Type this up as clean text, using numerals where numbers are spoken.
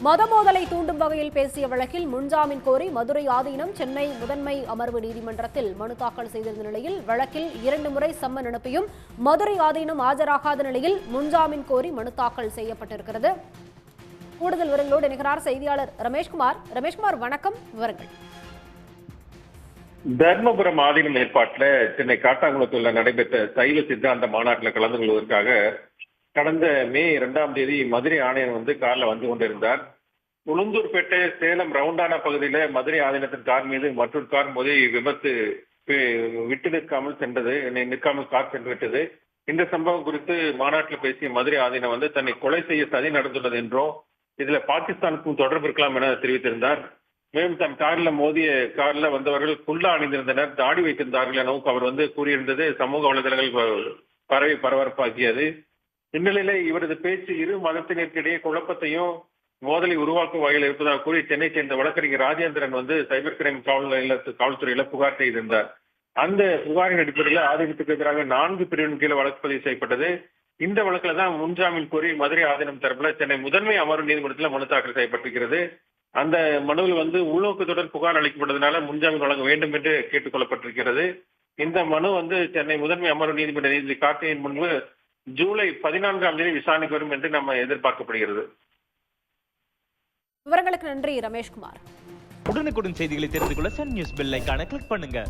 மதமோதலை தூண்டும் வகையில் பேசிய வழக்கில் முன்ஜாமீன் கோரி மதுரை ஆதீனம் சென்னை முதன்மை அமர்வு நீதிமன்றத்தில் மனு தாக்கல் செய்திருந்த நிலையில் வழக்கில் 2 முறை சம்மன் அனுப்பியும் மதுரை ஆதீனம் ஆஜராகாத நிலையில் முன்ஜாமீன் கோரி மனு தாக்கல் செய்யப்பட்டிருக்கிறது. கூடுதல் விவரங்களோடு இணைகிறார் செய்தியாளர் ரமேஷ்குமார். ரமேஷ்குமார், வணக்கம். விவரங்கள். தர்மபுரம் ஆதீனம் ஏற்பாட்டில் சென்னை காட்டாங்குளத்தில் நடைபெற்ற சைவ சித்தாந்த மாநாட்டில் கலந்து கொள்வதற்காக கடந்த மே 2ஆம் தேதி மதுரை ஆணையர் கார்ல வந்து கொண்டிருந்தார். உளுந்தூர்பேட்டை சேலம் ரவுண்டானா பகுதியில மதுரை ஆதீனத்தின் கார் மீது மற்றொரு கார் மோதி விபத்து விட்டு நிற்காமல் கார் சென்று விட்டது. இந்த சம்பவம் குறித்து மாநாட்டில் பேசிய மதுரை ஆதீனம் தன்னை கொலை செய்ய சதி நடந்துள்ளது என்றும் இதுல பாகிஸ்தானுக்கும் தொடர்பு இருக்கலாம் என தெரிவித்திருந்தார். மேலும் தன் கார்ல வந்தவர்கள் குல்லா அணிந்திருந்தனர், தாடி வைத்திருந்தார்கள் எனவும் அவர் கூறியிருந்தது சமூக வலைதளங்கள் பரவி பரபரப்பாக்கியது. இந்நிலையில இவரது பேச்சு இரு மதத்தினருக்கிடையே குழப்பத்தையும் மோதலை உருவாக்கும் வகையில் இருப்பதாக கூறி சென்னை சேர்ந்த வழக்கறிஞர் ராஜேந்திரன் சைபர் கிரைம் காவல்துறையில புகார் செய்திருந்தார். அந்த புகாரின் அடிப்படையில் ஆதீனத்துக்கு எதிராக 4 பிரிவின் கீழே வழக்கு பதிவு செய்யப்பட்டது. இந்த வழக்குல தான் முன்ஜாமீன் கோரி மதுரை ஆதீனம் தரப்புல சென்னை முதன்மை அமர்வு நீதிமன்றத்தில் மனு தாக்கல் செய்யப்பட்டிருக்கிறது. அந்த மனுவில் உள்நோக்கத்துடன் புகார் அளிக்கப்பட்டதனால முன்ஜாமீன் வழங்க வேண்டும் என்று கேட்டுக் கொள்ளப்பட்டிருக்கிறது. இந்த மனு சென்னை முதன்மை அமர்வு நீதிமன்ற நீதிபதி கார்த்திகேயன் முன்பு ஜூலை 14ஆம் தேதி விசாரணைக்கு வரும் என்று நம்ம எதிர்பார்க்கப்படுகிறது. விவரங்களுக்கு நன்றி ரமேஷ்குமார். உடனுக்குடன் செய்திகளை தெரிந்து கொள்ள சன் நியூஸ் பெல் ஐகானை கிளிக் பண்ணுங்க.